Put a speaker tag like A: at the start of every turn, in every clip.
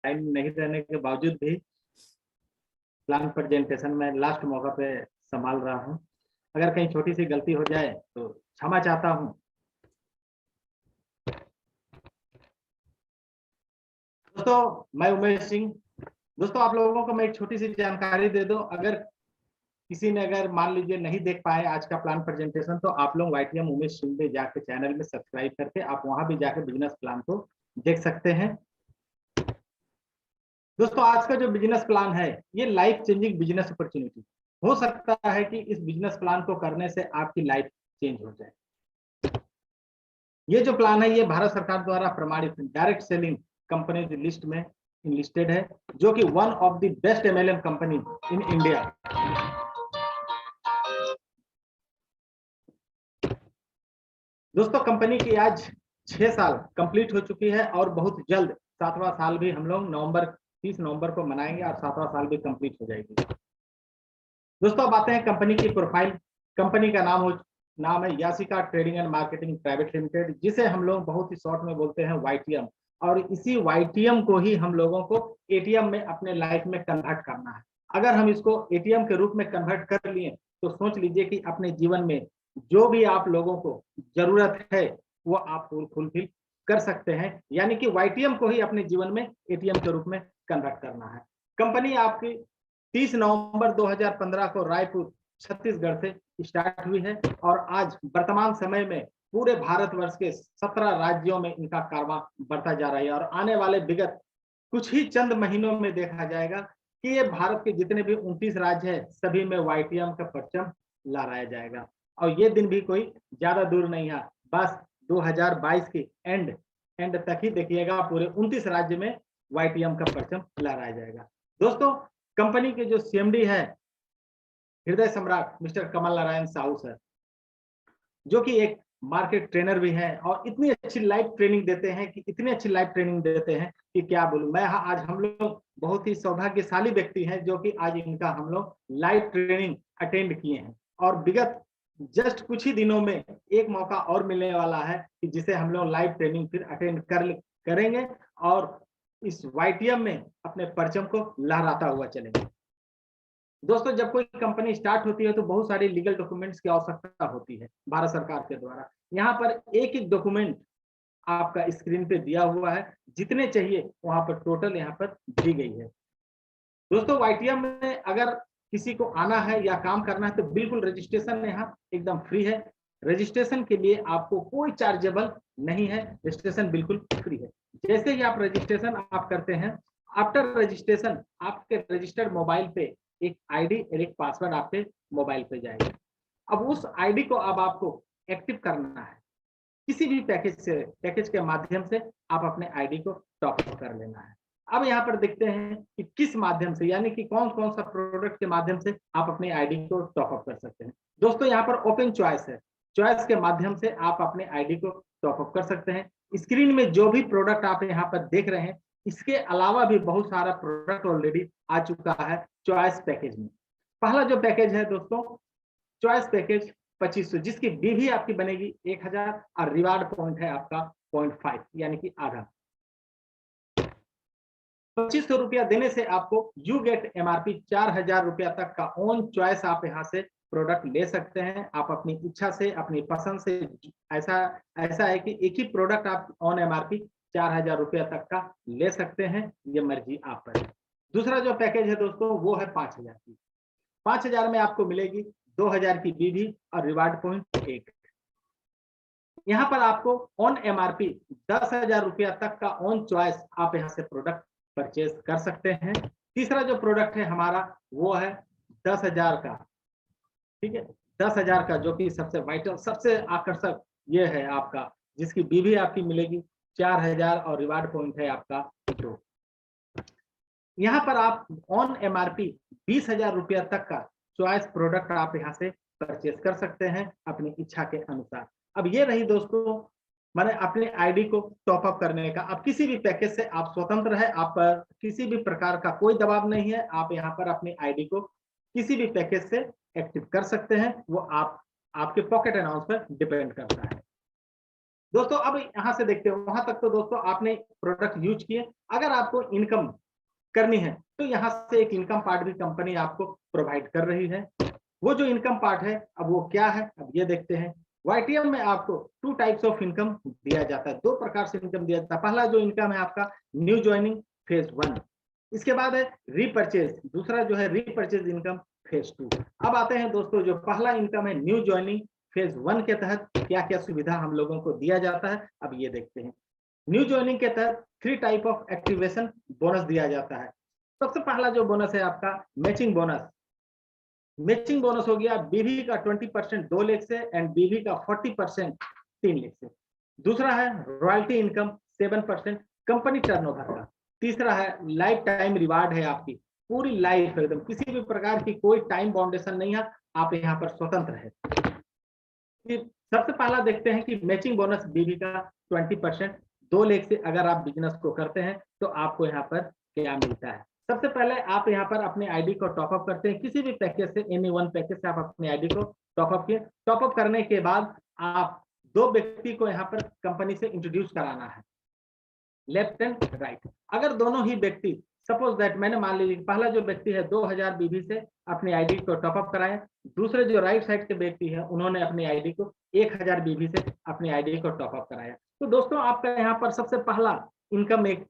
A: Line नहीं रहने के बावजूद भी प्लान प्रेजेंटेशन में लास्ट मौका पे संभाल रहा हूं। अगर कहीं छोटी सी गलती हो जाए तो क्षमा चाहता हूं। दोस्तों मैं उमेश सिंह। दोस्तों आप लोगों को मैं एक छोटी सी जानकारी दे दूं, अगर किसी ने अगर मान लीजिए नहीं देख पाए आज का प्लान प्रेजेंटेशन, तो आप लोग YTM उमेश सिंह पे जाके चैनल में सब्सक्राइब करके आप वहां भी जाके बिजनेस प्लान को देख सकते हैं। दोस्तों आज का जो बिजनेस प्लान है ये लाइफ चेंजिंग बिजनेस अपॉर्चुनिटी। हो सकता है कि इस बिजनेस प्लान को करने से आपकी लाइफ चेंज हो जाए। ये जो प्लान है ये भारत सरकार द्वारा प्रमाणित डायरेक्ट सेलिंग कंपनी लिस्ट में लिस्टेड है, जो कि one of the best MLM company in India. दोस्तों कंपनी की आज 6 साल कंप्लीट हो चुकी है और बहुत जल्द 7वां साल भी हम लोग 30 नवंबर को मनाएंगे और 7वां साल भी कंप्लीट हो जाएगी। दोस्तों अब आते हैं कंपनी की प्रोफाइल। कंपनी का नाम है Yasika trading and marketing private limited, जिसे हम लोग बहुत ही शॉर्ट में बोलते हैं YTM। और इसी YTM को ही हम लोगों को ATM में अपने लाइफ में कन्वर्ट करना है। अगर हम इसको ATM के रूप में कन्वर्ट कर लिए तो सोच लीजिए कि अपने जीवन में जो भी आप लोगों को जरूरत है वो आप फुलफिल कर सकते हैं, यानी कि YTM को ही अपने जीवन में ATM के रूप में कन्वर्ट करना है। कंपनी आपकी 30 नवंबर 2015 को रायपुर छत्तीसगढ़ से स्टार्ट हुई है और आज वर्तमान समय में पूरे भारतवर्ष के 17 राज्यों में इनका कारवां बढ़ता जा रहा है। और आने वाले विगत कुछ ही चंद महीनों में देखा जाएगा कि ये भारत के जितने भी 29 राज्य है सभी में YTM का परचम लहराया जाएगा। और ये दिन भी कोई ज्यादा दूर नहीं है, बस 2022 की एंड तक ही देखिएगा पूरे 29 राज्य में YTM का परचम लहराया जाएगा। दोस्तों कंपनी के जो CMD है हृदय सम्राट मिस्टर कमल नारायण साहू सर, जो कि एक मार्केट ट्रेनर भी हैं और इतनी अच्छी लाइव ट्रेनिंग देते हैं कि क्या बोलूं मैं। आज हम लोग बहुत ही सौभाग्यशाली व्यक्ति हैं जो कि आज इनका हम लोग लाइव ट्रेनिंग अटेंड किए हैं और विगत जस्ट कुछ ही दिनों में एक मौका और मिलने वाला है कि जिसे हम लोग लाइव ट्रेनिंग फिर अटेंड करेंगे और इस YTM में अपने परचम को लहराता हुआ चलेंगे। दोस्तों जब कोई कंपनी स्टार्ट होती है तो बहुत सारी लीगल डॉक्यूमेंट्स की आवश्यकता होती है भारत सरकार के द्वारा। यहाँ पर एक डॉक्यूमेंट आपका स्क्रीन पे दिया हुआ है, जितने चाहिए वहां पर टोटल यहाँ पर दी गई है। दोस्तों YTM में अगर किसी को आना है या काम करना है तो बिल्कुल रजिस्ट्रेशन यहाँ एकदम फ्री है। रजिस्ट्रेशन के लिए आपको कोई चार्जेबल नहीं है, रजिस्ट्रेशन बिल्कुल फ्री है। जैसे ही आप रजिस्ट्रेशन आप करते हैं, आफ्टर रजिस्ट्रेशन आपके रजिस्टर्ड मोबाइल पे एक ID और एक पासवर्ड आपके मोबाइल पे जाएगा। अब उस ID को अब आपको एक्टिव करना है। किसी भी पैकेज के माध्यम से आप अपने ID को टॉप अप कर लेना है। अब यहाँ पर देखते हैं कि किस माध्यम से, यानी कि कौन कौन सा प्रोडक्ट के माध्यम से आप अपने ID को टॉप अप कर सकते हैं। दोस्तों यहाँ पर ओपन चॉइस है, चॉइस के माध्यम से आप अपने ID को टॉप अप कर सकते हैं। स्क्रीन में जो भी प्रोडक्ट आप यहाँ पर देख रहे हैं, इसके अलावा भी बहुत सारा प्रोडक्ट ऑलरेडी आ चुका है चॉइस पैकेज में। पहला जो पैकेज है दोस्तों चॉइस पैकेज 2500, जिसकी BV आपकी बनेगी 1000 और रिवार्ड पॉइंट है आपका 0.5 यानी कि आधा। 2500 रुपया देने से आपको यू गेट MRP 4000 रुपया तक का ऑन चॉइस आप यहाँ से प्रोडक्ट ले सकते हैं। आप अपनी इच्छा से अपनी पसंद से, ऐसा है कि एक ही प्रोडक्ट आप ऑन MRP 4000 रुपया तक का ले सकते हैं, ये मर्जी आप पर है। दूसरा जो पैकेज है दोस्तों वो है 5000 की। 5000 में आपको मिलेगी 2000 की BV और रिवार्ड पॉइंट 1। यहाँ पर आपको ऑन MRP 10,000 रुपया तक का ऑन चॉइस आप यहाँ से प्रोडक्ट परचेज कर सकते हैं। तीसरा जो प्रोडक्ट है हमारा वो है 10,000 का, ठीक है, 10,000 का, जो कि सबसे वाइटल सबसे आकर्षक ये है आपका, जिसकी BV आपकी मिलेगी 4000 और रिवार्ड पॉइंट है आपका 2। यहाँ पर आप ऑन MRP 20,000 रुपया तक का चॉइस प्रोडक्ट आप यहाँ से परचेज कर सकते हैं अपनी इच्छा के अनुसार। अब ये रही दोस्तों मैंने अपने ID को टॉप अप करने का। अब किसी भी पैकेज से आप स्वतंत्र है, आप पर किसी भी प्रकार का कोई दबाव नहीं है। आप यहाँ पर अपनी ID को किसी भी पैकेज से एक्टिव कर सकते हैं, वो आपके पॉकेट अनाउंस पर डिपेंड करता है। दोस्तों अब यहाँ से देखते हो, वहां तक तो दोस्तों आपने प्रोडक्ट यूज किए। अगर आपको इनकम करनी है तो यहाँ से एक इनकम पार्ट भी कंपनी आपको प्रोवाइड कर रही है। वो जो इनकम पार्ट है अब वो क्या है, अब ये देखते हैं। YTM में आपको 2 टाइप्स ऑफ इनकम दिया जाता है, 2 प्रकार से इनकम दिया जाता है। पहला जो इनकम है आपका न्यू ज्वाइनिंग फेज 1, इसके बाद है रीपरचेज, दूसरा जो है रीपरचेज इनकम फेज 2। अब आते हैं दोस्तों, जो पहला इनकम है न्यू ज्वाइनिंग फेज 1 के तहत क्या क्या सुविधा हम लोगों को दिया जाता है, अब ये देखते हैं। न्यू ज्वाइनिंग के तहत 3 टाइप ऑफ एक्टिवेशन बोनस दिया जाता है। सबसे पहला जो बोनस है आपका मैचिंग बोनस। मैचिंग बोनस हो गया बीवी का 20% 2 लाख से एंड बीवी का 40% 3 लाख से। दूसरा है रॉयल्टी इनकम 7% कंपनी टर्नओवर का। तीसरा है लाइफ टाइम रिवार्ड है, आपकी पूरी लाइफ एकदम, किसी भी प्रकार की कोई टाइम बाउंडेशन नहीं है, आप यहाँ पर स्वतंत्र है। सबसे पहला देखते हैं कि मैचिंग बोनस बीवी का 20% 2 लाख से अगर आप बिजनेस को करते हैं तो आपको यहाँ पर क्या मिलता है। सबसे पहले आप यहाँ पर अपने आईडी को टॉपअप करते हैं, किसी भी पैकेज से, एनी वन पैकेज से आप अपने आईडी को टॉपअप किए। टॉपअप करने के बाद आप 2 व्यक्ति को यहाँ पर कंपनी से इंट्रोड्यूस कराना है, लेफ्ट एंड राइट। अगर दोनों ही व्यक्ति, सपोज दैट मैंने मान लीजिए पहला जो व्यक्ति है 2000 बीबी से अपनी आईडी को टॉपअप कराया, दूसरे जो राइट साइड के व्यक्ति है उन्होंने अपनी आईडी को 1000 बीबी से अपनी आईडी को टॉपअप कराया। तो दोस्तों आपका यहाँ पर सबसे पहला इनकम एक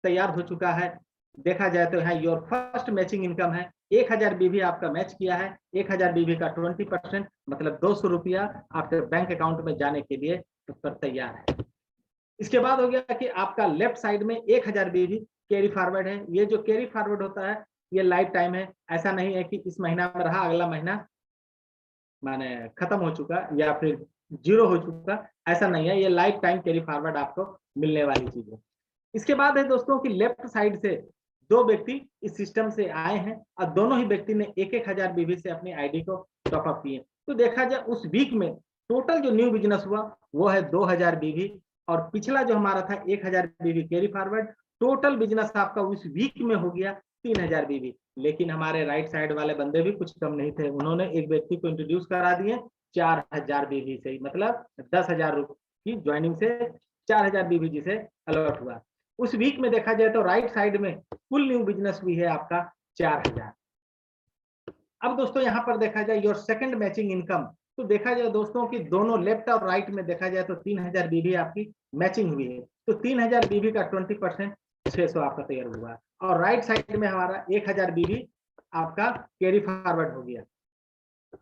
A: तैयार हो चुका है। देखा जाए तो यहाँ योर फर्स्ट मैचिंग इनकम है 1000 बीबी आपका मैच किया है। 1000 बीबी का 20% मतलब 200 रुपया आपके बैंक अकाउंट में जाने के लिए उस पर तैयार है। इसके बाद हो गया कि आपका लेफ्ट साइड में 1000 बीबी कैरी फॉरवर्ड है। ये जो कैरी फॉरवर्ड होता है ये लाइफ टाइम है, ऐसा नहीं है कि इस महीना में रहा अगला महीना माने खत्म हो चुका या फिर जीरो हो चुका, ऐसा नहीं है, ये लाइफ टाइम कैरी फॉरवर्ड आपको मिलने वाली चीज है। इसके बाद है दोस्तों कि लेफ्ट साइड से 2 व्यक्ति इस सिस्टम से आए हैं और दोनों ही व्यक्ति ने 1000 बीबी से अपनी आईडी को टॉपअप किए। तो देखा जाए उस वीक में टोटल जो न्यू बिजनेस हुआ वो है 2000 बीबी और पिछला जो हमारा था 1000 बीबी कैरी फॉरवर्ड। टोटल बिजनेस आपका उस वीक में हो गया 3000 बीबी। लेकिन हमारे राइट साइड वाले बंदे भी कुछ कम नहीं थे, उन्होंने एक व्यक्ति को इंट्रोड्यूस करा दिए 4000 बीबी से, मतलब 10,000 रुपये की ज्वाइनिंग से 4000 बीबी जी से अलॉट हुआ। उस वीक में देखा जाए तो राइट साइड में कुल न्यू बिजनेस हुई है आपका 4000। अब दोस्तों यहाँ पर देखा जाए योर सेकंड मैचिंग इनकम, तो देखा जाए दोस्तों कि दोनों लेफ्ट और राइट में देखा जाए तो 3000 बीबी आपकी मैचिंग हुई है। तो 3000 बीबी का 20% 600 आपका तैयार हुआ और राइट साइड में हमारा 1000 बीबी आपका कैरी फॉरवर्ड हो गया।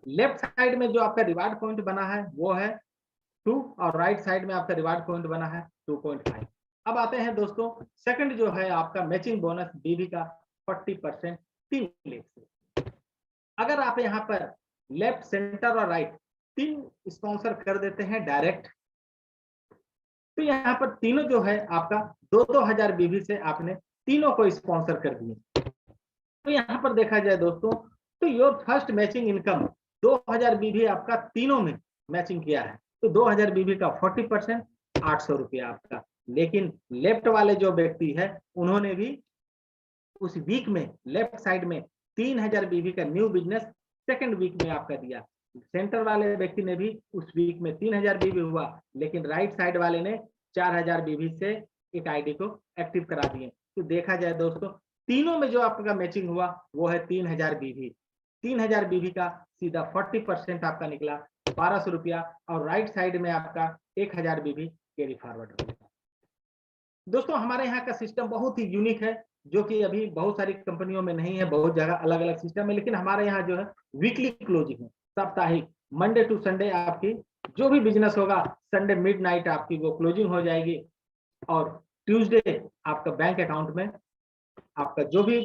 A: लेफ्ट साइड में जो आपका रिवार्ड पॉइंट बना है वो है 2 और राइट साइड में आपका रिवार्ड पॉइंट बना है 2.5। अब आते हैं दोस्तों सेकंड जो है आपका मैचिंग बोनस बीबी का 40% 3 लाख से। अगर आप यहाँ पर लेफ्ट सेंटर और राइट 3 स्पॉन्सर कर देते हैं डायरेक्ट, तो यहाँ पर तीनों जो है आपका 2-2000 बीबी से आपने तीनों को स्पॉन्सर कर दिए। तो यहाँ पर देखा जाए दोस्तों तो योर फर्स्ट मैचिंग इनकम 2000 बीबी आपका तीनों में मैचिंग किया है। तो 2000 बीबी का 40% 800 रुपया आपका। लेकिन लेफ्ट वाले जो व्यक्ति है उन्होंने भी उस वीक में लेफ्ट साइड में 3000 बीबी का न्यू बिजनेस सेकंड वीक में आपका दिया। सेंटर वाले व्यक्ति ने भी उस वीक में 3000 बीबी हुआ, लेकिन राइट साइड वाले ने 4000 बीबी से एक आईडी को एक्टिव करा दिए। तो देखा जाए दोस्तों तीनों में जो आपका मैचिंग हुआ वो है 3000 बीबी। 3000 बीबी का सीधा 40% आपका निकला 1200 रुपया और राइट साइड में आपका 1000 बीबी कैरी फॉरवर्ड हो गया। दोस्तों हमारे यहाँ का सिस्टम बहुत ही यूनिक है, जो कि अभी बहुत सारी कंपनियों में नहीं है, बहुत जगह अलग अलग सिस्टम है, लेकिन हमारे यहाँ जो है वीकली क्लोजिंग है, साप्ताहिक मंडे टू संडे आपकी जो भी बिजनेस होगा संडे मिडनाइट आपकी वो क्लोजिंग हो जाएगी और ट्यूसडे आपका बैंक अकाउंट में आपका जो भी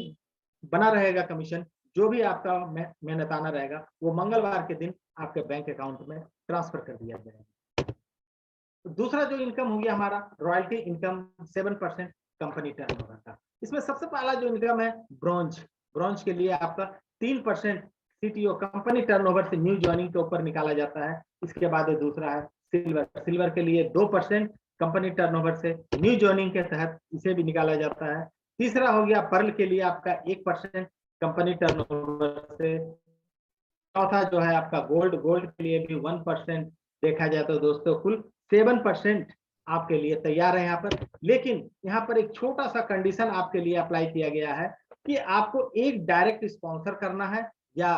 A: बना रहेगा कमीशन, जो भी आपका मेहनताना रहेगा वो मंगलवार के दिन आपके बैंक अकाउंट में ट्रांसफर कर दिया जाएगा। दूसरा जो इनकम हो गया हमारा रॉयल्टी इनकम 7% कंपनी टर्नओवर का। इसमें सबसे पहला जो इनकम है ब्रॉन्ज, ब्रॉन्ज के लिए आपका 3% सीटीओ कंपनी टर्नओवर से न्यू ज्वाइनिंग के ऊपर निकाला जाता है। इसके बाद दूसरा है सिल्वर, सिल्वर के लिए 2% कंपनी टर्नओवर से न्यू ज्वाइनिंग के तहत इसे भी निकाला जाता है। तीसरा हो गया पर्ल के लिए आपका 1% कंपनी टर्नओवर से। चौथा जो है आपका गोल्ड, गोल्ड के लिए भी 1%। देखा जाए तो दोस्तों कुल 7% आपके लिए तैयार है यहाँ पर। लेकिन यहाँ पर एक छोटा सा कंडीशन आपके लिए अप्लाई किया गया है कि आपको एक डायरेक्ट स्पॉन्सर करना है या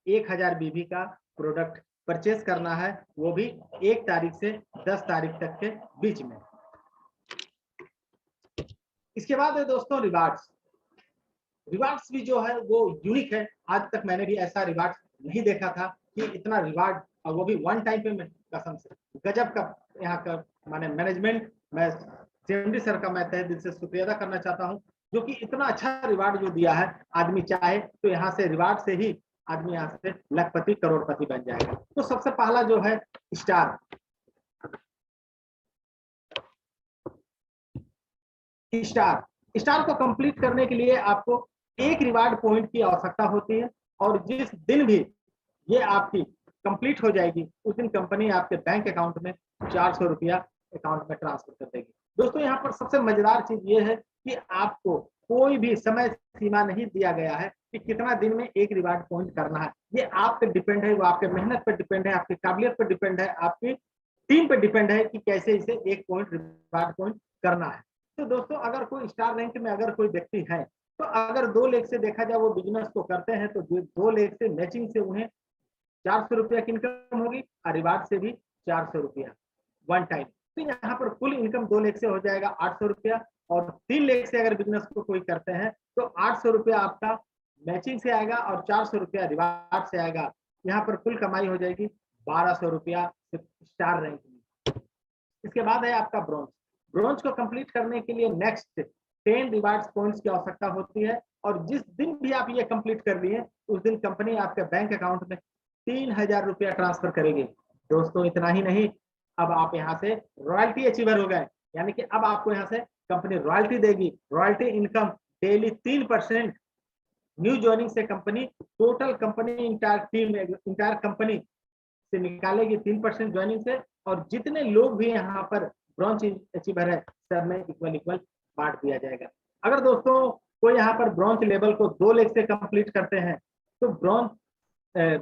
A: 1000 बीबी का प्रोडक्ट परचेज करना है, वो भी 1 तारीख से 10 तारीख तक के बीच में। इसके बाद है दोस्तों रिवार्ड्स। रिवार्ड्स भी जो है वो यूनिक है। आज तक मैंने भी ऐसा रिवार्ड नहीं देखा था कि इतना रिवार्ड, और वो भी वन टाइम पे। में कसम से गजब का यहाँ का माने मैनेजमेंट, मैं सीएमडी सर का मैं तहे दिल से शुक्रिया अदा करना चाहता हूँ, जो कि इतना अच्छा रिवार्ड जो दिया है। आदमी चाहे तो यहाँ से रिवार्ड से ही आदमी यहाँ से लखपति करोड़पति बन जाएगा। तो सबसे पहला जो है स्टार। स्टार को कंप्लीट करने के लिए आपको एक रिवार्ड पॉइंट की आवश्यकता होती है, और जिस दिन भी ये आपकी कंप्लीट हो जाएगी उस दिन कंपनी आपके बैंक अकाउंट में 400 रुपया अकाउंट में ट्रांसफर कर देगी। दोस्तों यहाँ पर सबसे मजेदार चीज ये है कि आपको कोई भी समय सीमा नहीं दिया गया है कि कितना दिन में एक रिवार्ड पॉइंट करना है। ये आप पे डिपेंड है, वो आपके मेहनत पर डिपेंड है, आपकी काबिलियत पर डिपेंड है, आपकी टीम पे डिपेंड है कि कैसे इसे एक पॉइंट रिवार्ड पॉइंट करना है। तो दोस्तों अगर कोई स्टार रैंक में अगर कोई व्यक्ति है, तो अगर 2 लेख से देखा जाए वो बिजनेस को करते हैं, तो 2 लेख से मैचिंग से उन्हें 400 रुपया की इनकम होगी और रिवार्ड से भी 400 रुपया वन टाइम। तो यहाँ पर कुल इनकम 2 लेख से हो जाएगा 800 रुपया, और 3 लेख से अगर बिजनेस को कोई करते हैं तो 800 रुपया आपका मैचिंग से आएगा और 400 रुपया रिवार्ड से आएगा। यहाँ पर कुल कमाई हो जाएगी 1200 रुपया स्टार रैंक में। इसके बाद है आपका ब्रॉन्ज। ब्रॉन्ज को कंप्लीट करने के लिए नेक्स्ट 10 रिवार्ड्स पॉइंट्स की आवश्यकता होती है, और जिस दिन भी आप ये कंप्लीट कर लिए उस दिन कंपनी आपके बैंक अकाउंट में 3000 रुपया ट्रांसफर करेगी। दोस्तों इतना ही नहीं, अब आप यहाँ से रॉयल्टी अचीवर हो गए, यानी कि अब आपको यहाँ से कंपनी रॉयल्टी देगी। Royalty income daily 3% new joining से company total company entire company से निकालेगी 3% ज्वाइनिंग से, और जितने लोग भी यहाँ पर ब्रॉन्ज अचीवर है सब में इक्वल बांट दिया जाएगा। अगर दोस्तों कोई यहाँ पर ब्रॉन्ज लेवल को 2 लेख से कंप्लीट करते हैं तो ब्रॉन्ज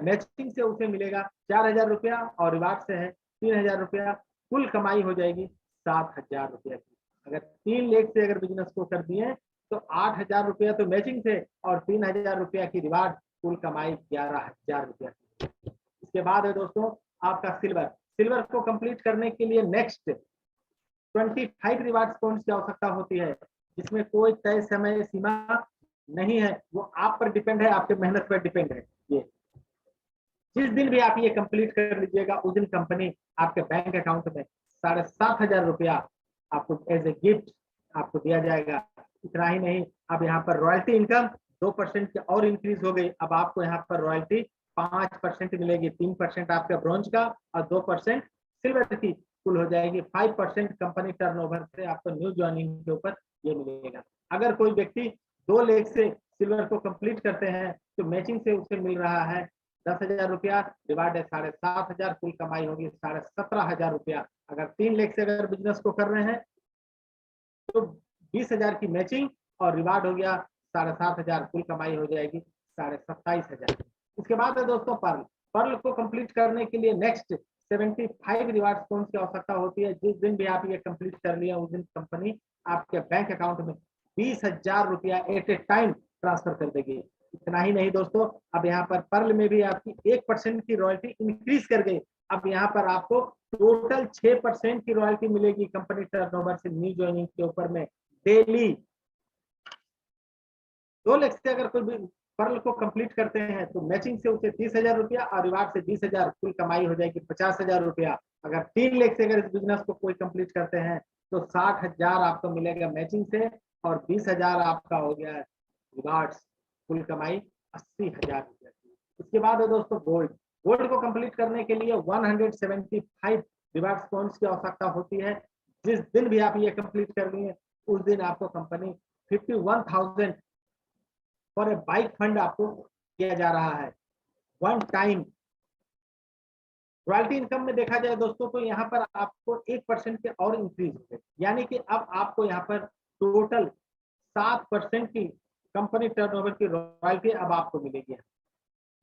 A: मैचिंग से उसे मिलेगा 4000 रुपया और रिवार्ड से है 3000 रुपया। कुल कमाई हो जाएगी 7000 रुपया की। अगर 3 लेख से अगर बिजनेस को कर दिए तो 8000 रुपया तो मैचिंग से और 3000 रुपया की रिवार्ड, कुल कमाई 11000 रुपया की। इसके बाद है दोस्तों आपका सिल्वर। सिल्वर को कंप्लीट करने के लिए नेक्स्ट 25 रिवार्ड पॉइंट्स की आवश्यकता होती है, जिसमें कोई तय समय सीमा नहीं है, वो आप पर डिपेंड है, आपके मेहनत पर डिपेंड है। ये जिस दिन भी आप ये कंप्लीट कर लीजिएगा उस दिन कंपनी आपके बैंक अकाउंट में 7500 रुपया आपको एज ए गिफ्ट आपको दिया जाएगा। इतना ही नहीं, अब यहाँ पर रॉयल्टी इनकम 2% की और इंक्रीज हो गई। अब आपको यहाँ पर रॉयल्टी 5% मिलेगी, 3% आपका ब्रॉन्ज का और 2% सिल्वर की, कुल हो जाएगी 5% कंपनी टर्नओवर से आपको न्यू ज्वाइनिंग के ऊपर ये मिलेगा। अगर कोई व्यक्ति 2 लेख से सिल्वर को कंप्लीट करते हैं तो मैचिंग से उसे मिल रहा है 10,000 रुपया, डिवाइड है 7500, कुल कमाई होगी 17,500 रुपया। अगर 3 लेख से अगर बिजनेस को कर रहे हैं तो 20,000 की मैचिंग और रिवार्ड हो गया 7,500, कुल कमाई हो जाएगी 27,500। इसके बाद है दोस्तों पर्ल। पर्ल को कंप्लीट करने के लिए नेक्स्ट 75 रिवार्ड पॉइंट्स की आवश्यकता होती है। जिस दिन भी आप ये कंप्लीट कर लिया उस दिन कंपनी आपके बैंक अकाउंट में 20,000 रुपया एट ए टाइम ट्रांसफर कर देगी। इतना ही नहीं दोस्तों, अब यहाँ पर पर्ल में भी आपकी 1% की रॉयल्टी इंक्रीज कर गई। अब यहाँ पर आपको टोटल 6% की रॉयल्टी मिलेगी कंपनी टर्नओवर से न्यू ज्वाइनिंग के ऊपर में डेली। 2 लाख से अगर कोई पर्ल को कंप्लीट करते हैं तो मैचिंग से उसे 30,000 रुपया और रिवार्ड से 20,000, कुल कमाई हो जाएगी 50,000 रुपया। अगर 3 लाख से अगर इस बिजनेस को कोई कंप्लीट करते हैं तो 60,000 आपको मिलेगा मैचिंग से और 20,000 आपका हो गया है रिवार्ड्स, कुल कमाई 80,000 रुपया की। इसके बाद है दोस्तों गोल्ड। गोल्ड को कंप्लीट करने के लिए 175 रिवार्ड्स पॉइंट्स की आवश्यकता होती है। जिस दिन भी आप ये कंप्लीट कर लिए उस दिन आपको company 51,000 for a bike fund आपको किया जा रहा है वन टाइम। रॉयल्टी इनकम में देखा जाए दोस्तों तो यहाँ पर आपको 1% के और इंक्रीज हो गए, यानी कि अब आपको यहाँ पर टोटल 7% की कंपनी टर्नओवर की रॉयल्टी अब आपको मिलेगी।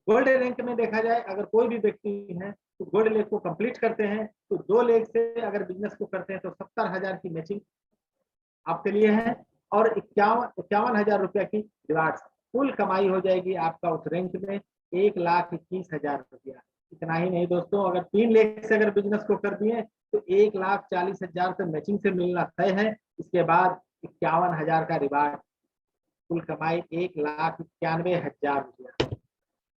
A: गोल्ड रैंक में देखा जाए अगर कोई भी व्यक्ति है तो गोल्ड लेग को कंप्लीट करते हैं तो 2 लेग से अगर बिजनेस को करते हैं तो 70,000 की मैचिंग आपके लिए है और 51,000 रुपया की रिवार्ड्स। कुल कमाई हो जाएगी आपका उस रैंक में 1,21,000 रुपया। इतना ही नहीं दोस्तों, अगर 3 लेग से अगर बिजनेस को कर दिए तो 1,40,000 तो मैचिंग से मिलना तय है। इसके बाद 51,000 का रिवार्ड, कुल कमाई 1,91,000 रुपया।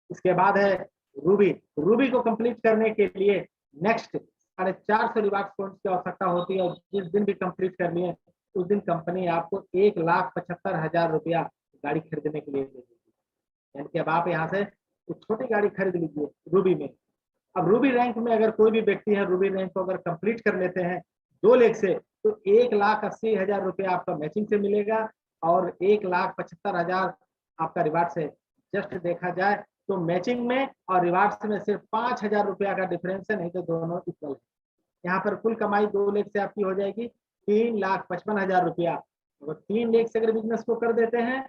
A: इसके बाद है रूबी। रूबी को कंप्लीट करने के लिए नेक्स्ट 450 रिवार्ड पॉइंट्स की आवश्यकता होती है और जिस दिन भी कंप्लीट कर लिए उस दिन कंपनी आपको 1,75,000 रुपया गाड़ी खरीदने के लिए देगी। यानी कि अब आप यहाँ से एक छोटी गाड़ी खरीद लीजिए रूबी में। अब रूबी रैंक में अगर कोई भी व्यक्ति है रूबी रैंक को अगर कंप्लीट कर लेते हैं 2 लेग से तो 1,80,000 रुपया आपका मैचिंग से मिलेगा और 1,75,000 आपका रिवार्ड से। जस्ट देखा जाए तो मैचिंग में और रिवार्ड्स में सिर्फ 5,000 रुपया का डिफरेंस है, नहीं तो दोनों इक्वल है। यहाँ पर कुल कमाई 2 लेग से आपकी हो जाएगी 3,55,000 रुपया। अगर 3 लेग से अगर बिजनेस को कर देते हैं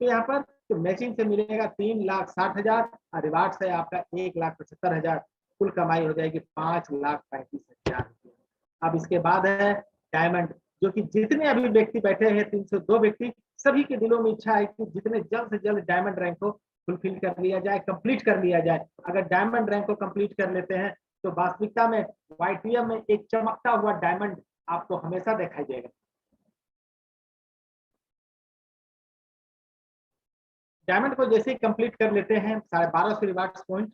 A: तो यहाँ पर तो मैचिंग से मिलेगा 3,60,000 और रिवार्ड से आपका 1,75,000। कुल कमाई हो जाएगी 5,35,000 रुपया। अब इसके बाद है डायमंड, जो कि जितने अभी व्यक्ति बैठे हैं 302 व्यक्ति, सभी के दिलों में इच्छा है कि जितने जल्द से जल्द डायमंड रैंक को फुलफिल कर लिया जाए, कंप्लीट कर लिया जाए। अगर डायमंड रैंक को कंप्लीट कर लेते हैं तो वास्तविकता में YTM में एक चमकता हुआ डायमंड आपको हमेशा दिखाई देगा। डायमंड को जैसे ही कंप्लीट कर लेते हैं 1250 रिवार्ड पॉइंट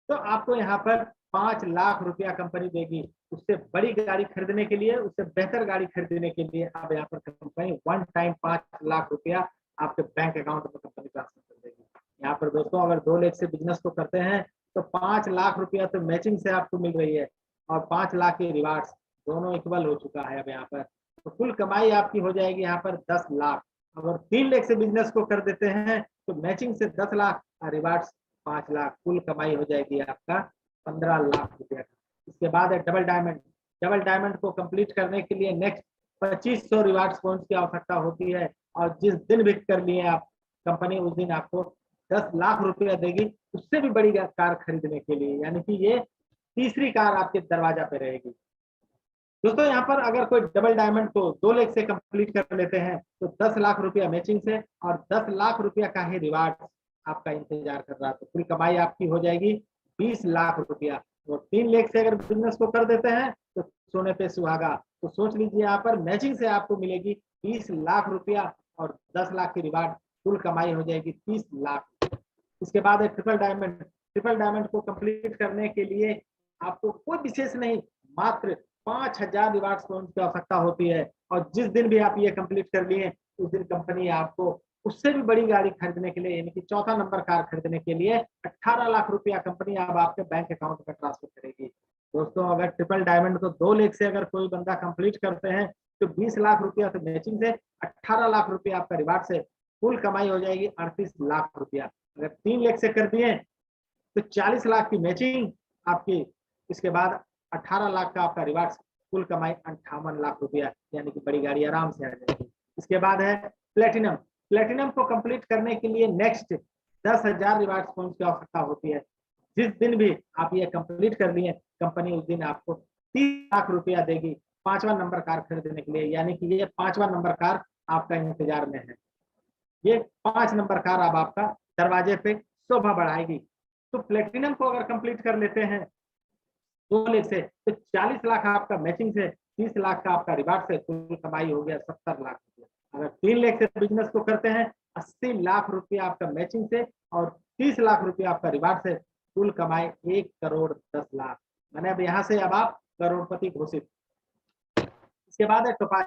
A: तो आपको यहाँ पर 5 लाख रुपया कंपनी देगी। उससे बड़ी गाड़ी खरीदने के लिए, उससे बेहतर गाड़ी खरीदने के लिए अब यहाँ पर कंपनी वन टाइम 5 लाख रुपया आपके बैंक अकाउंट में कंपनी ट्रांसफर कर देगी। यहाँ पर दोस्तों अगर 2 लेग से बिजनेस को करते हैं तो 5 लाख रुपया तो मैचिंग से आपको मिल रही है और 5 लाख के रिवार्ड्स, दोनों इक्वल हो चुका है अब यहाँ पर। तो कुल कमाई आपकी हो जाएगी यहाँ पर 10 लाख। अगर 3 लेग से बिजनेस को कर देते हैं तो मैचिंग से 10 लाख और रिवार्ड्स 5 लाख। कुल कमाई हो जाएगी आपका 15 लाख रुपया। इसके बाद है डबल डायमंड। डबल डायमंड को कंप्लीट करने के लिए नेक्स्ट 2500 रिवार्ड पॉइंट्स की आवश्यकता होती है और जिस दिन भी कर लिए आप कंपनी उस दिन आपको 10 लाख रुपया देगी उससे भी बड़ी कार खरीदने के लिए। यानी कि ये तीसरी कार आपके दरवाजा पे रहेगी। दोस्तों यहाँ पर अगर कोई डबल डायमंड को 2 लेग से कंप्लीट कर लेते हैं तो 10 लाख रुपया मैचिंग से और 10 लाख रुपया का ही रिवार्ड आपका इंतजार कर रहा है। तो कुल कमाई आपकी हो जाएगी 20 लाख रुपया। और 3 लेग से अगर बिजनेस को कर देते हैं तो सोने पे सुहागा। तो सोच लीजिए यहाँ पर मैचिंग से आपको मिलेगी 20 लाख रुपया और 10 लाख की रिवार्ड। कुल कमाई हो जाएगी 30 लाख। इसके बाद है ट्रिपल डायमंड। ट्रिपल डायमंड को कंप्लीट करने के लिए आपको कोई विशेष नहीं, मात्र 5,000 रिवार्ड पॉइंट की आवश्यकता होती है और जिस दिन भी आप ये कंप्लीट कर लिए उस दिन कंपनी आपको उससे भी बड़ी गाड़ी खरीदने के लिए, यानी कि 4था नंबर कार खरीदने के लिए 18 लाख रुपया कंपनी अब आपके बैंक अकाउंट में ट्रांसफर करेगी। दोस्तों अगर ट्रिपल डायमंड को 2 लेग से अगर कोई बंदा कंप्लीट करते हैं तो 20 लाख रुपया तो मैचिंग से, 18 लाख रुपया आपका रिवार्ड से। कुल कमाई हो जाएगी 38 लाख रुपया। अगर 3 लेग से कर दिए तो 40 लाख की मैचिंग आपकी, इसके बाद 18 लाख का आपका रिवार्ड। कुल कमाई 58 लाख रुपया, यानी कि बड़ी गाड़ी आराम से आ जाएगी। इसके बाद है प्लेटिनम। प्लेटिनम को कंप्लीट करने के लिए नेक्स्ट 10,000 रिवार्ड पॉइंट्स की आवश्यकता होती है। जिस दिन भी आप ये कंप्लीट कर लिए कंपनी उस दिन आपको 30 लाख रुपया देगी 5वां नंबर कार खरीदने के लिए। यानी कि ये 5वां नंबर कार आपका इंतजार में है। ये 5 नंबर कार अब आपका दरवाजे पे शोभा बढ़ाएगी। तो प्लेटिनम को अगर कंप्लीट कर लेते हैं 2 लेग से तो 40 लाख आपका मैचिंग से, 30 लाख का आपका रिवार्ड से। कुल कमाई हो गया 70 लाख रुपया। अगर 3 लेग से बिजनेस को करते हैं 80 लाख रुपया आपका मैचिंग से और 30 लाख रुपया आपका रिवार्ड से। कुल कमाई 1,10,00,000। मैंने अब यहाँ से अब आप करोड़पति घोषित। इसके बाद है टोपाज।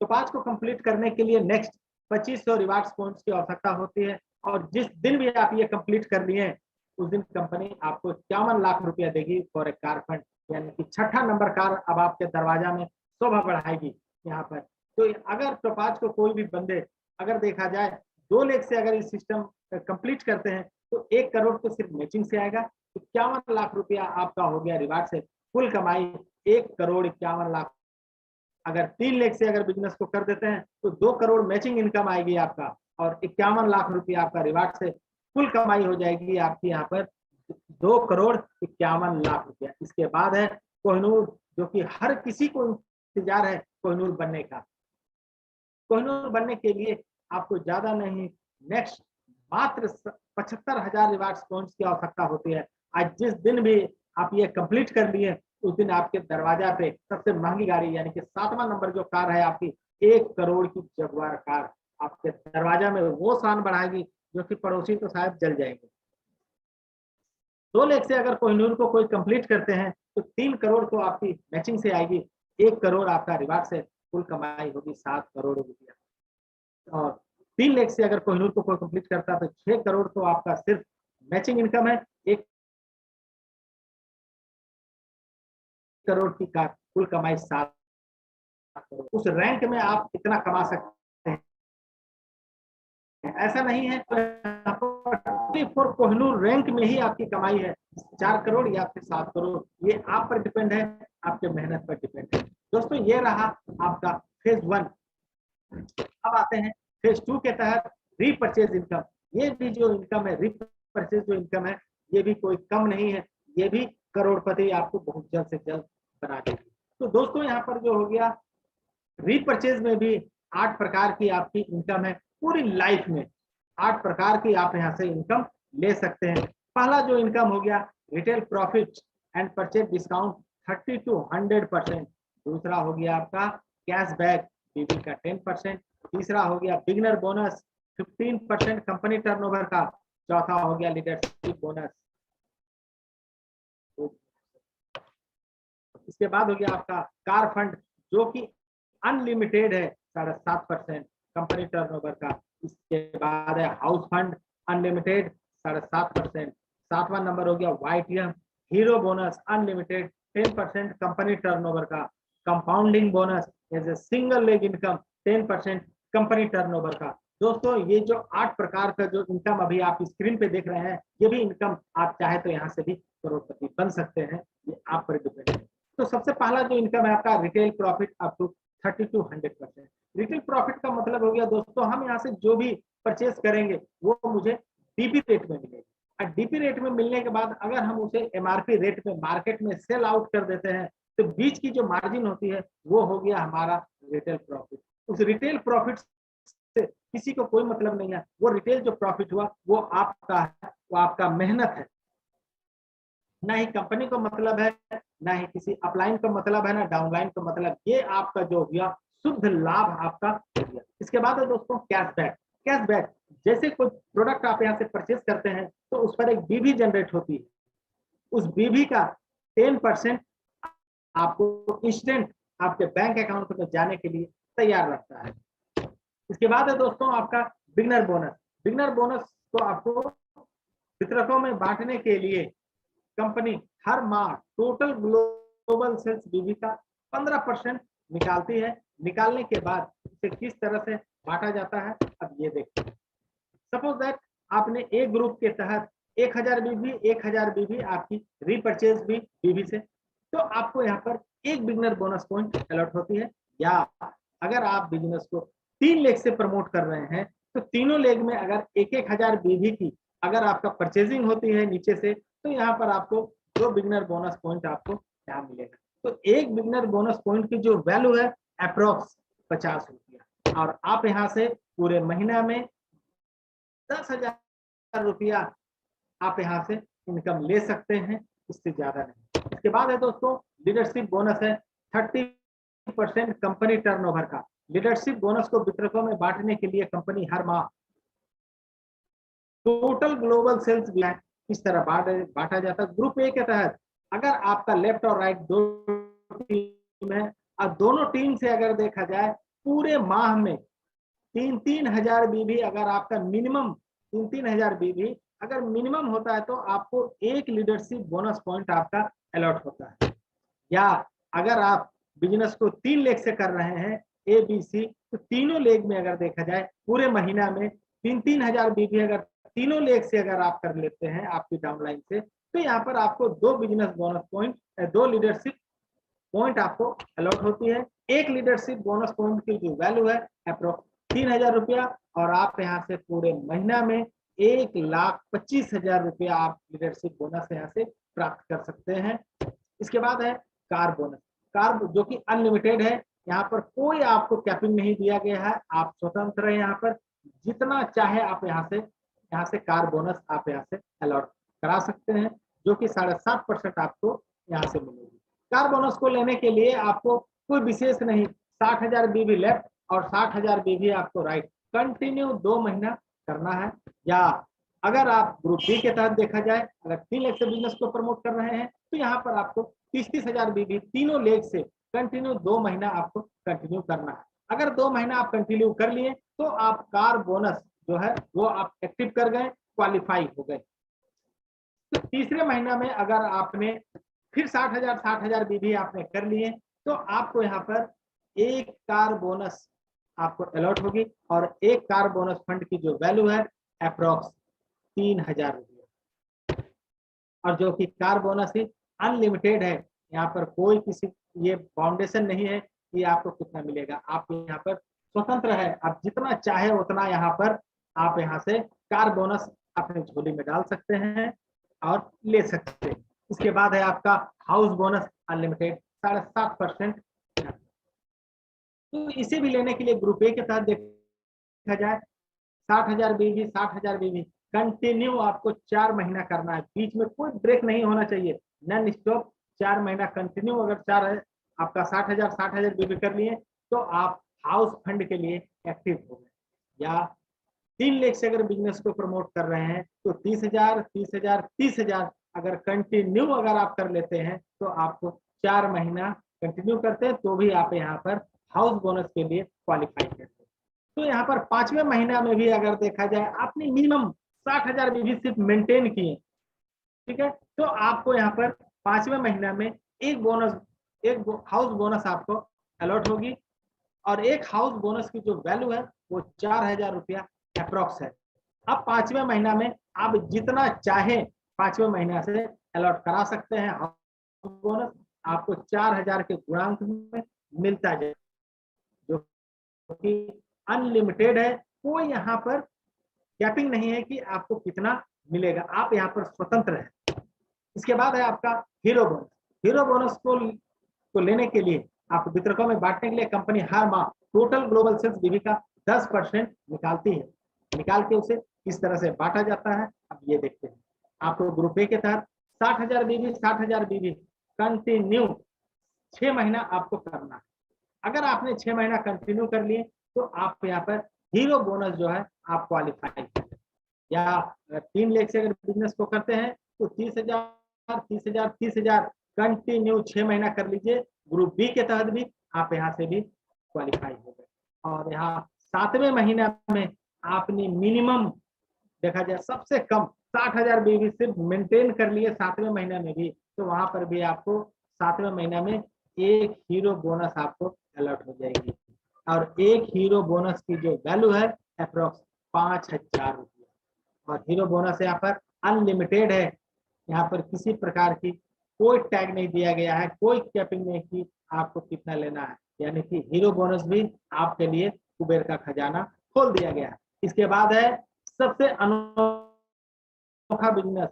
A: टोपाज को कंप्लीट करने के लिए नेक्स्ट 2500 रिवार्ड पॉइंट्स की आवश्यकता होती है और जिस दिन भी आप ये कंप्लीट कर लिए उस दिन कंपनी आपको 51 लाख रुपया देगी फॉर ए कार फंड। यानी कि 6ठा नंबर कार अब आपके दरवाजा में शोभा बढ़ाएगी यहाँ पर। तो अगर टोपाज को कोई भी बंदे अगर देखा जाए 2 लेग से अगर इस सिस्टम कंप्लीट करते हैं तो 1 करोड़ तो सिर्फ मैचिंग से आएगा। 51 लाख रुपया आपका हो गया रिवार्ड से। कुल कमाई 1,51,00,000। अगर 3 लेग से अगर बिजनेस को कर देते हैं तो 2 करोड़ मैचिंग इनकम आएगी आपका और 51 लाख रुपया आपका रिवार्ड से। कुल कमाई हो जाएगी आपकी यहाँ पर 2,51,00,000 रुपया। इसके बाद है कोहिनूर, जो कि हर किसी को इंतजार है कोहिनूर बनने का। कोहिनूर बनने के लिए आपको ज्यादा नहीं, नेक्स्ट मात्र 75,000 रिवार्ड्स पॉइंट्स की आवश्यकता होती है। आज जिस दिन भी आप ये कंप्लीट कर लिए, उस दिन आपके दरवाजा पे सबसे महंगी गाड़ी यानी कि 7वां नंबर जो कार है आपकी 1 करोड़ की जगुआर कार आपके दरवाजा में वो शान बढ़ाएगी, जो कि पड़ोसी तो शायद जल जाएंगे। 2 लाख से अगर कोहिनूर को कोई कंप्लीट करते हैं तो 3 करोड़ तो आपकी मैचिंग से आएगी, 1 करोड़ आपका रिवार्ड से कुल कमाई होगी 7 करोड़ रुपया। और 3 लाख से अगर कोहिनूर को कोई कंप्लीट करता है तो 6 करोड़ तो आपका सिर्फ मैचिंग इनकम है, 1 करोड़ की कुल कमाई 7 करोड़। उस रैंक में आप कितना कमा सकते हैं ऐसा नहीं है, फॉर कोहिनूर रैंक में ही आपकी कमाई है 4 करोड़ या फिर 7 करोड़, ये आप पर डिपेंड है, आपके मेहनत पर डिपेंड है। दोस्तों ये रहा आपका फेज 1। अब आते हैं फेज 2 के तहत रीपरचेज इनकम। ये भी जो इनकम है, रीपरचेज जो इनकम है, ये भी कोई कम नहीं है, ये भी करोड़पति आपको बहुत जल्द से जल्द बना देगी। तो दोस्तों यहाँ पर जो हो गया, रीपरचेज में भी 8 प्रकार की आपकी इनकम है। पूरी लाइफ में 8 प्रकार की आप यहाँ से इनकम ले सकते हैं। पहला जो इनकम हो गया retail profit and purchase discount 30 to 100%। दूसरा हो गया आपका कैशबैक बीबी का 10%। तीसरा हो गया बिगनर बोनस 15% कंपनी टर्नओवर का। चौथा हो गया लीडरशिप बोनस। इसके बाद हो गया आपका कार फंड, जो कि अनलिमिटेड है 7.5% कंपनी टर्नओवर का। इसके बाद है हाउस फंड अनलिमिटेड 7.5%। 7वां नंबर हो गया YTM hero bonus unlimited 10% company turnover का। Compounding bonus as a single leg income 10% company turnover का। दोस्तों ये जो 8 प्रकार का जो इनकम अभी आप स्क्रीन पे देख रहे हैं, ये भी इनकम आप चाहे तो यहाँ से भी करोड़पति बन सकते हैं, ये आप पर डिपेंड है। तो सबसे पहला जो इनकम है आपका retail profit up to 30 to 100%। Retail profit का मतलब हो गया दोस्तों, हम यहाँ से जो भी परचेज करेंगे वो मुझे डीपी रेट में मिलेगा। और डीपी रेट में मिलने के बाद अगर हम उसे एमआरपी रेट में मार्केट में सेल आउट कर देते हैं, तो बीच की जो मार्जिन होती है वो हो गया हमारा रिटेल प्रॉफिट। उस रिटेल प्रॉफिट से किसी को कोई मतलब नहीं है, वो रिटेल जो प्रॉफिट हुआ वो आपका है, वो आपका मेहनत है, ना ही कंपनी को मतलब है, ना ही किसी अपलाइन का मतलब है, ना डाउनलाइन का मतलब। ये आपका जो गया शुद्ध लाभ आपका हो गया। इसके बाद है दोस्तों कैशबैक। कैशबैक जैसे कोई प्रोडक्ट आप यहाँ से परचेज करते हैं तो उस पर एक बीवी जनरेट होती है, उस बीवी का 10% आपको इंस्टेंट आपके बैंक अकाउंट में जाने के लिए तैयार रखता है। इसके बाद है दोस्तों आपका बिगनर बोनस। बिगनर बोनस को आपको वितरकों में बांटने के लिए कंपनी हर माह टोटल ग्लोबल सेल्स बीवी का 15% निकालती है। निकालने के बाद इसे किस तरह से बांटा जाता है, अब ये देखते हैं। सपोज दैट आपने एक ग्रुप के तहत 1000 बीवी आपकी रीपरचेज भी बीवी से, तो आपको यहाँ पर एक बिगनर बोनस पॉइंट अलॉट होती है। या अगर आप बिजनेस को 3 लेग से प्रमोट कर रहे हैं तो तीनों लेग में अगर 1000 बीवी की अगर आपका परचेजिंग होती है नीचे से, तो यहाँ पर आपको 2 बिगनर बोनस पॉइंट आपको यहाँ मिलेगा। तो एक बिगनर बोनस पॉइंट की जो वैल्यू है अप्रोक्स 50 रुपया, और आप यहाँ से पूरे महीना में 10,000 रुपया आप यहाँ से इनकम ले सकते हैं, इससे ज्यादा नहीं। इसके बाद है दोस्तों लीडरशिप बोनस है 30% कंपनी टर्नओवर का। लीडरशिप बोनस को वितरकों में बांटने के लिए कंपनी हर माह टोटल ग्लोबल सेल्स भी इस तरह बांटा जाता है। ग्रुप ए के तहत अगर आपका लेफ्ट और राइट दो टीम है, और दोनों टीम से अगर देखा जाए पूरे माह में 3-3 हजार बीवी अगर आपका मिनिमम 3-3 हजार बीवी अगर मिनिमम होता है, तो आपको एक लीडरशिप बोनस पॉइंट आपका अलॉट होता है। या अगर आप बिजनेस को 3 लेग से कर रहे हैं ABC, तो तीनों लेग में अगर देखा जाए पूरे महीना में 3-3 हजार बीवी अगर तीनों लेग से अगर आप कर लेते हैं आपकी डाउनलाइन से, तो यहाँ पर आपको 2 business bonus point 2 leadership point आपको अलॉट होती है। एक लीडरशिप बोनस पॉइंट की जो वैल्यू है अप्रोक्स 3,000 रुपया, और आप यहाँ से पूरे महीना में 1,25,000 रुपया आप लीडरशिप बोनस यहाँ से प्राप्त कर सकते हैं। इसके बाद है कार बोनस। कार जो कि अनलिमिटेड है, यहाँ पर कोई आपको कैपिंग नहीं दिया गया है, आप स्वतंत्र है, यहाँ पर जितना चाहे आप यहाँ से कार बोनस आप यहाँ से अलॉट करा सकते हैं, जो कि 7.5% आपको यहाँ से मिलेगी। कार बोनस को लेने के लिए आपको कोई विशेष नहीं, 60,000 बीवी लेफ्ट और 60,000 बीवी आपको राइट, कंटिन्यू 2 महीना करना है। या अगर आप ग्रुप बी के तहत देखा जाए, अगर 3 लेग से बिजनेस को प्रमोट कर रहे हैं तो यहाँ पर आपको 30,000 बीवी तीनों लेग से कंटिन्यू 2 महीना आपको कंटिन्यू करना है। अगर 2 महीना आप कंटिन्यू कर लिए तो आप कार बोनस जो है वो आप एक्टिव कर गए, क्वालिफाई हो गए। तो तीसरे महीना में अगर आपने फिर 60,000 बीवी आपने कर लिए तो आपको यहाँ पर एक कार बोनस आपको अलॉट होगी, और एक कार बोनस फंड की जो वैल्यू है अप्रोक्स 3,000 रुपये, और जो कि कार बोनस ही अनलिमिटेड है। यहाँ पर कोई किसी ये फाउंडेशन नहीं है कि आपको कितना मिलेगा, आप यहाँ पर स्वतंत्र है, आप जितना चाहे उतना यहाँ पर आप यहाँ से कार बोनस अपने झोली में डाल सकते हैं और ले सकते हैं। इसके बाद है आपका हाउस बोनस अनलिमिटेड 7.5%। तो इसे भी लेने के लिए ग्रुप ए के तहत देखा जाए, 60,000 बीवी 60,000 बीवी कंटिन्यू आपको 4 महीना करना है, बीच में कोई ब्रेक नहीं होना चाहिए, नॉन स्टॉप 4 महीना कंटिन्यू। अगर 4 है आपका 60,000 बीवी कर लिए तो आप हाउस फंड के लिए एक्टिव हो गए। या 3 लाख से अगर बिजनेस को प्रमोट कर रहे हैं तो 30,000 30,000 30,000 अगर कंटिन्यू अगर आप कर लेते हैं तो आपको 4 महीना कंटिन्यू करते हैं तो भी आप यहाँ पर हाउस बोनस के लिए क्वालिफाई करते हैं। तो यहाँ पर 5वें महीना में भी अगर देखा जाए आपने मिनिमम 60,000 बीवी सिर्फ मेंटेन किए, ठीक है, तो आपको यहाँ पर 5वें महीना में एक हाउस बोनस आपको अलॉट होगी, और एक हाउस बोनस की जो वैल्यू है वो 4,000 रुपया अप्रोक्स है। अब 5वें महीना में आप जितना चाहे 5वें महीना से अलॉट करा सकते हैं हाउस बोनस, आपको 4,000 के गुणांक में मिलता जाए, जो कि अनलिमिटेड है, कोई यहाँ पर कैपिंग नहीं है कि आपको कितना मिलेगा, आप यहाँ पर स्वतंत्र है। इसके बाद है आपका हीरो बोनस। हीरो बोनस को लेने के लिए आपको वितरकों में बांटने के लिए कंपनी हर माह टोटल ग्लोबल सेल्स बीवी का 10% निकालती है। निकाल के उसे किस तरह से बांटा जाता है अब ये देखते हैं। आपको ग्रुप ए के तहत 60,000 बीवी 60,000 बीवी कंटिन्यू 6 महीना आपको करना है। अगर आपने 6 महीना कंटिन्यू कर लिए तो आप यहाँ पर हीरो बोनस जो है आप क्वालिफाई करें। या 3 लाख से अगर बिजनेस को करते हैं तो 30,000 30,000 30,000 कंटिन्यू 6 महीना कर लीजिए, ग्रुप बी के तहत भी आप यहाँ से भी क्वालिफाई हो गए। और यहाँ 7वें महीना में आपने मिनिमम देखा जाए सबसे कम 60,000 बीवी सिर्फ मेंटेन कर लिए 7वें महीने में भी, तो वहां पर भी आपको 7वें महीने में एक हीरो बोनस आपको अलॉट हो जाएगी, और एक हीरो बोनस की जो वैल्यू है अप्रोक्स 5,000 रुपया। और हीरो बोनस यहाँ पर अनलिमिटेड है, यहाँ पर किसी प्रकार की कोई टैग नहीं दिया गया है, कोई कैपिंग नहीं की आपको कितना लेना है, यानी कि हीरो बोनस भी आपके लिए कुबेर का खजाना खोल दिया गया है। इसके बाद है सबसे अनोखा बिजनेस,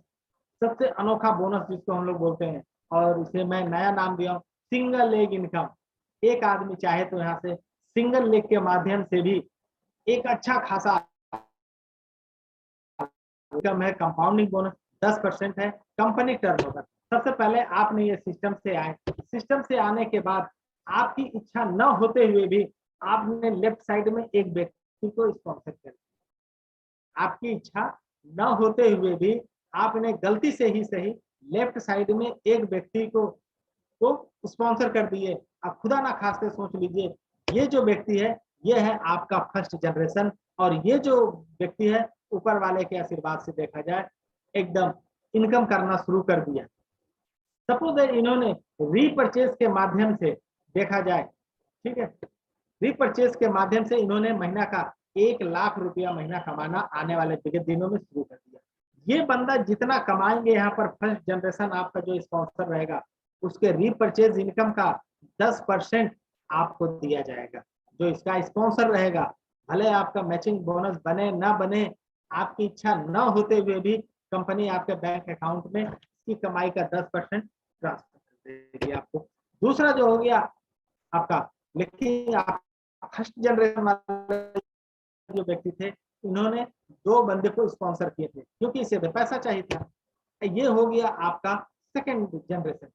A: सबसे अनोखा बोनस जिसको हम लोग बोलते हैं, और इसे मैं नया नाम दिया हूँ सिंगल लेग इनकम। एक आदमी चाहे तो यहाँ से सिंगल लेग के माध्यम से भी एक अच्छा खासा इनकम है। कंपाउंडिंग बोनस 10% है। कंपनी टर्नओवर, सबसे पहले आपने ये सिस्टम से आए, सिस्टम से आने के बाद आपकी इच्छा न होते हुए भी आपने लेफ्ट साइड में एक व्यक्ति को स्पॉन्सर कर दिया। आपकी इच्छा न होते हुए भी आपने गलती से ही सही लेफ्ट साइड में एक व्यक्ति को स्पॉन्सर कर दिए। अब खुदा ना खास्ते सोच लीजिए ये जो व्यक्ति है ये है आपका फर्स्ट जनरेशन, और ये जो व्यक्ति है ऊपर वाले के आशीर्वाद से देखा जाए एकदम इनकम करना शुरू कर दिया। सपोज इन्होंने रीपरचेज के माध्यम से देखा जाए, ठीक है, रीपरचेज के माध्यम से इन्होंने महीना का 1 लाख रुपया महीना कमाना आने वाले विगत दिनों में शुरू कर दिया। ये बंदा जितना कमाएंगे यहाँ पर फर्स्ट जनरेशन आपका जो स्पॉन्सर रहेगा उसके रीपरचेज इनकम का 10% आपको दिया जाएगा। जो इसका स्पॉन्सर रहेगा भले आपका मैचिंग बोनस बने ना बने, आपकी इच्छा न होते हुए भी कंपनी आपके बैंक अकाउंट में इसकी कमाई का 10% ट्रांसफर कर देगी आपको। दूसरा जो हो गया आपका, लेकिन आप फर्स्ट जनरेशन वाले जो व्यक्ति थे, इन्होंने 2 बंदे को स्पॉन्सर किए थे क्योंकि इसे तो पैसा चाहिए था। ये हो गया आपका सेकंड जनरेशन।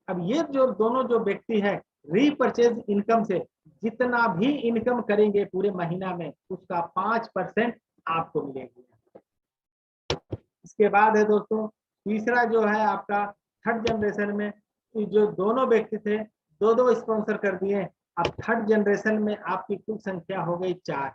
A: अब ये जो दोनों जो व्यक्ति है, रीपरचेज इनकम से जितना भी इनकम करेंगे पूरे महीना में, उसका 5% आपको मिलेगी। इसके बाद है दोस्तों तीसरा जो है आपका थर्ड जनरेशन में, जो दोनों व्यक्ति थे, 2-2 स्पॉन्सर कर दिए। अब थर्ड जनरेशन में आपकी कुल संख्या हो गई 4।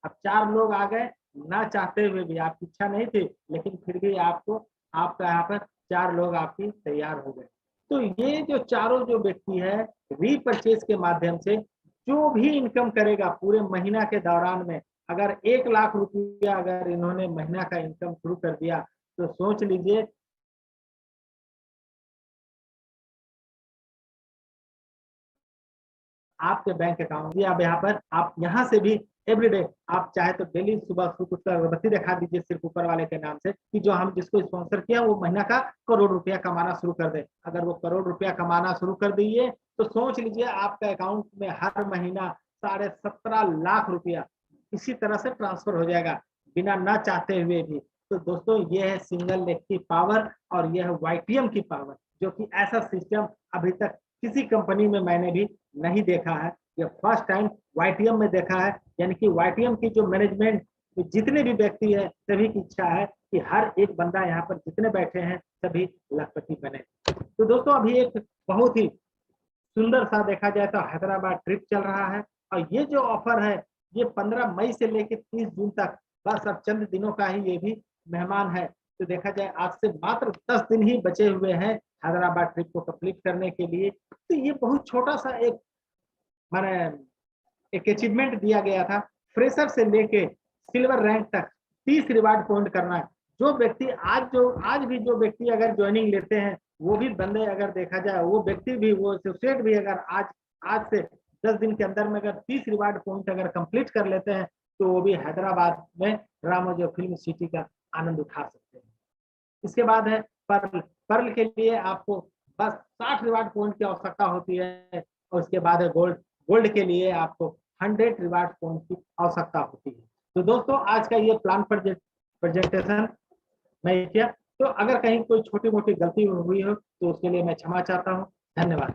A: अब 4 लोग आ गए, ना चाहते हुए भी, आपकी इच्छा नहीं थी लेकिन फिर भी आपका यहाँ पर 4 लोग आपकी तैयार हो गए। तो ये जो चारों जो व्यक्ति है, रीपरचेज के माध्यम से जो भी इनकम करेगा पूरे महीना के दौरान में, अगर 1 लाख रुपया अगर इन्होंने महीना का इनकम शुरू कर दिया, तो सोच लीजिए आपके बैंक अकाउंट या यहाँ पर आप यहाँ से भी एवरीडे आप चाहे तो डेली सुबह कुछ अगरबत्ती दिखा दीजिए सिर्फ ऊपर वाले के नाम से कि जो हम जिसको स्पॉन्सर किया वो महीना का करोड़ रुपया कमाना शुरू कर दे। अगर वो करोड़ रुपया कमाना शुरू कर दिए तो सोच लीजिए आपके अकाउंट में हर महीना 17.5 लाख रुपया इसी तरह से ट्रांसफर हो जाएगा बिना ना चाहते हुए भी। तो दोस्तों ये है सिंगल लेग की पावर और यह है YTM की पावर, जो कि ऐसा सिस्टम अभी तक किसी कंपनी में मैंने भी नहीं देखा है। ये फर्स्ट टाइम YTM में देखा है। यानी कि YTM की जो मैनेजमेंट जितने भी व्यक्ति है सभी की इच्छा है कि हर एक बंदा यहाँ पर जितने बैठे हैं सभी लखपति बने। तो दोस्तों अभी एक बहुत ही सुंदर सा देखा जाए तो हैदराबाद ट्रिप चल रहा है और ये जो ऑफर है ये 15 मई से लेकर 30 जून तक, बस अब चंद दिनों का ही ये भी मेहमान है। तो देखा जाए आज से मात्र 10 दिन ही बचे हुए हैं हैदराबाद ट्रिप को कंप्लीट करने के लिए। तो ये बहुत छोटा सा एक माने एक अचीवमेंट दिया गया था। फ्रेशर से लेके सिल्वर रैंक तक 30 रिवार्ड पॉइंट करना है। जो व्यक्ति आज भी जो व्यक्ति अगर ज्वाइनिंग लेते हैं वो भी बंदे अगर देखा जाए वो व्यक्ति भी वो एसोसिएट भी अगर आज से 10 दिन के अंदर में अगर 30 रिवार्ड पॉइंट अगर कंप्लीट कर लेते हैं तो वो भी हैदराबाद में रामोजी फिल्म सिटी का आनंद उठा सकते हैं। इसके बाद है पर्ल के लिए आपको बस 60 रिवार्ड पॉइंट की आवश्यकता होती है और उसके बाद है गोल्ड के लिए आपको 100 रिवार्ड पॉइंट की आवश्यकता होती है। तो दोस्तों आज का ये प्लान प्रेजेंटेशन मैं किया, तो अगर कहीं कोई छोटी मोटी गलती हुई हो तो उसके लिए मैं क्षमा चाहता हूँ। धन्यवाद।